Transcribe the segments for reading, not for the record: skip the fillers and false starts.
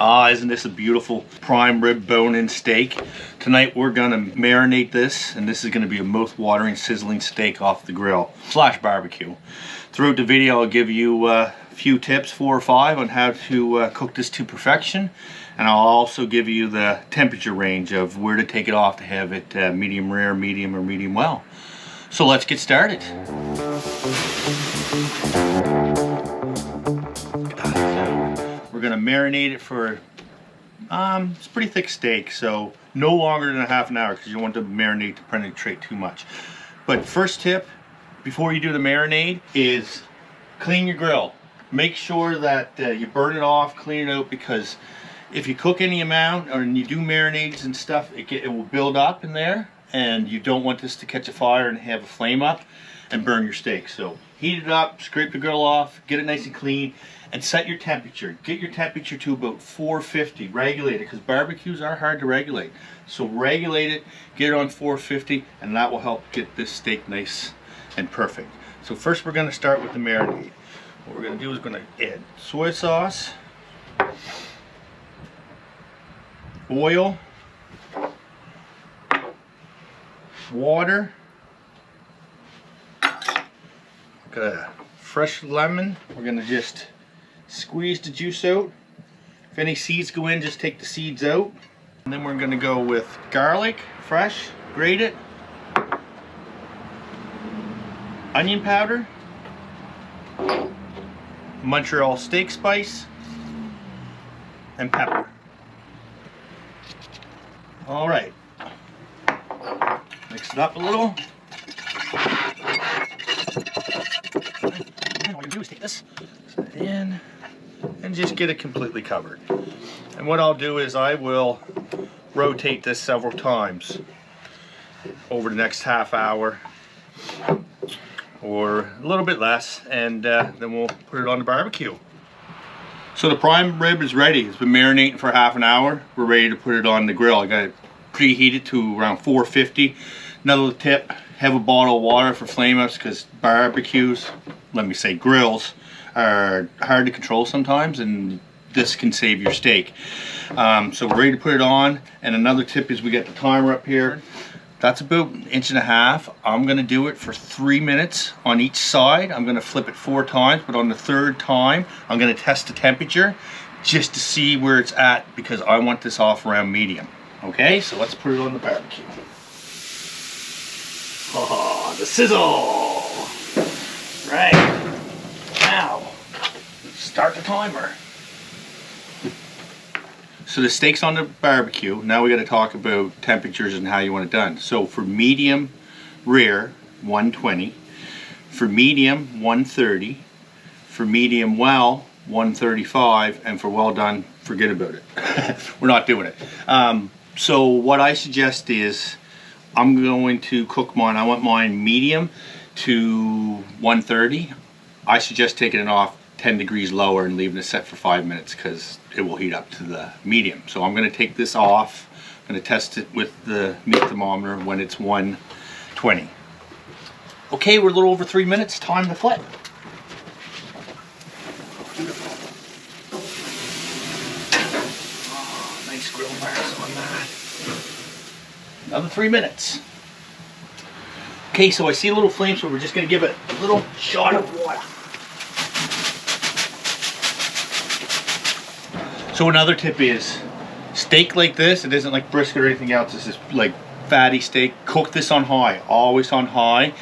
Ah, isn't this a beautiful prime rib bone-in steak? Tonight we're gonna marinate this, and this is gonna be a mouth-watering, sizzling steak off the grill / barbecue. Throughout the video, I'll give you a few tips, 4 or 5, on how to cook this to perfection, and I'll also give you the temperature range of where to take it off to have it medium rare, medium, or medium well. So let's get started. We're gonna marinate it for, it's a pretty thick steak, so no longer than a half an hour because you don't want the marinade to penetrate too much. But first tip, before you do the marinade, is clean your grill. Make sure that you burn it off, clean it out, because if you cook any amount or you do marinades and stuff, it will build up in there, and you don't want this to catch a fire and have a flame up and burn your steak. So heat it up, scrape the grill off, get it nice and clean, and set your temperature. Get your temperature to about 450. Regulate it, because barbecues are hard to regulate. So regulate it, get it on 450, and that will help get this steak nice and perfect. So first we're going to start with the marinade. What we're going to do is going to add soy sauce, oil, water, got a fresh lemon. We're going to just squeeze the juice out. If any seeds go in, just take the seeds out. And then we're going to go with garlic, fresh, grate it, onion powder, Montreal steak spice, and pepper. All right, mix it up a little. And all you do is take this, set it in, and just get it completely covered. And what I'll do is I will rotate this several times over the next half hour or a little bit less, and then we'll put it on the barbecue. So the prime rib is ready. It's been marinating for half an hour. We're ready to put it on the grill. I got it preheated to around 450. Another tip, have a bottle of water for flame ups, because barbecues, let me say grills, are hard to control sometimes, and this can save your steak. So we're ready to put it on. And another tip is we got the timer up here. That's about 1.5 inches. I'm going to do it for 3 minutes on each side. I'm going to flip it 4 times, but on the 3rd time I'm going to test the temperature just to see where it's at, because I want this off around medium. Okay, so let's put it on the barbecue. Oh, the sizzle! Right, now start the timer. So the steak's on the barbecue. Now we got to talk about temperatures and how you want it done. So for medium rare, 120. For medium, 130. For medium well, 135. And for well done, forget about it. We're not doing it. So what I suggest is, I'm going to cook mine. I want mine medium to 130. I suggest taking it off 10 degrees lower and leaving it set for 5 minutes, because it will heat up to the medium. So I'm going to take this off. I'm going to test it with the meat thermometer when it's 120. Okay, we're a little over 3 minutes. Time to flip. Oh, nice grill marks on that. Another 3 minutes. Okay, so I see a little flame, so we're just going to give it a little shot of water. So another tip is, steak like this, it isn't like brisket or anything else, this is like fatty steak. Cook this on high, always on high,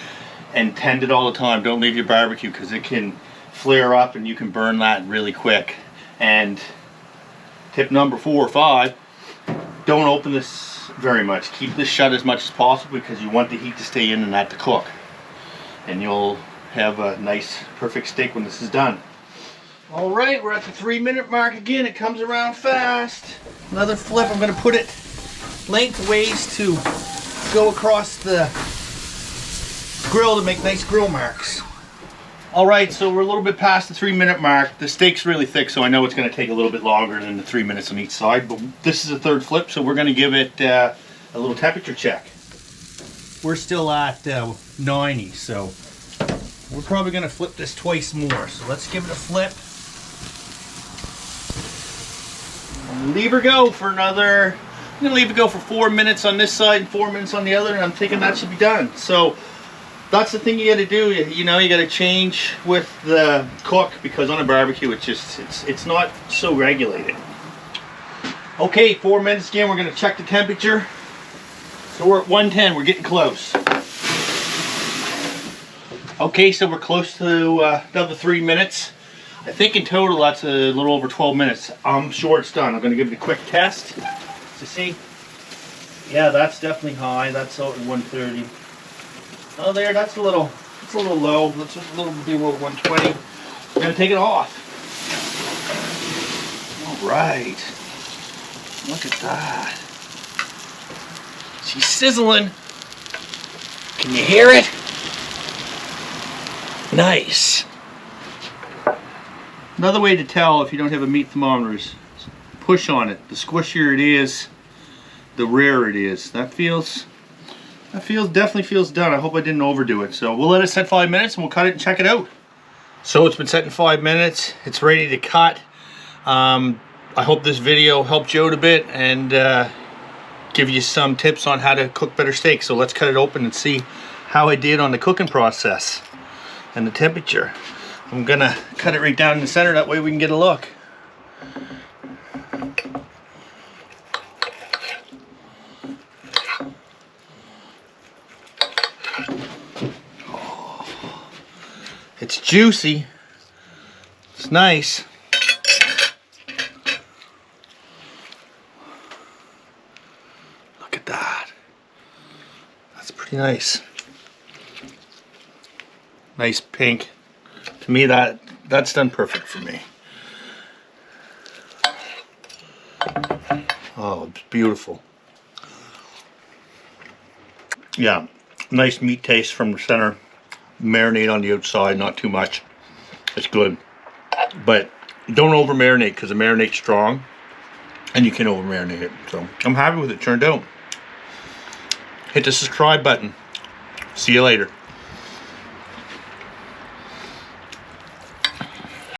and tend it all the time. Don't leave your barbecue, because it can flare up and you can burn that really quick. And tip number 4 or 5, don't open this very much. Keep this shut as much as possible, because you want the heat to stay in and not to cook. And you'll have a nice, perfect steak when this is done. All right, we're at the 3 minute mark again. It comes around fast. Another flip. I'm going to put it lengthways to go across the grill to make nice grill marks. All right, so we're a little bit past the 3 minute mark. The steak's really thick, so I know it's going to take a little bit longer than the 3 minutes on each side, but this is the 3rd flip, so we're going to give it a little temperature check. We're still at 90, so we're probably going to flip this twice more. So let's give it a flip. leave her go for another, I'm gonna leave it go for 4 minutes on this side and 4 minutes on the other, and I'm thinking that should be done. So that's the thing you got to do. You know, you got to change with the cook, because on a barbecue it's not so regulated. Okay, 4 minutes again. We're gonna check the temperature. So we're at 110. We're getting close. Okay, so we're close to another 3 minutes. I think in total that's a little over 12 minutes. I'm sure it's done. I'm gonna give it a quick test to see. Yeah, that's definitely high. That's out at 130. Oh, there, that's a little low. Let's just do a little 120. I'm gonna take it off. All right. Look at that. She's sizzling. Can you hear it? Nice. Another way to tell if you don't have a meat thermometer is push on it. The squishier it is, the rarer it is. That definitely feels done. I hope I didn't overdo it. So we'll let it set 5 minutes and we'll cut it and check it out. So it's been set in 5 minutes. It's ready to cut. I hope this video helped you out a bit and give you some tips on how to cook better steak. So let's cut it open and see how I did on the cooking process and the temperature. I'm gonna cut it right down in the center, that way we can get a look. Oh, it's juicy. It's nice. Look at that. That's pretty nice. Nice pink. To me, that's done perfect for me. Oh, it's beautiful. Yeah, nice meat taste from the center. Marinate on the outside, not too much. It's good. But don't over marinate, because the marinate's strong and you can over marinate it. So I'm happy with it turned out. Hit the subscribe button. See you later.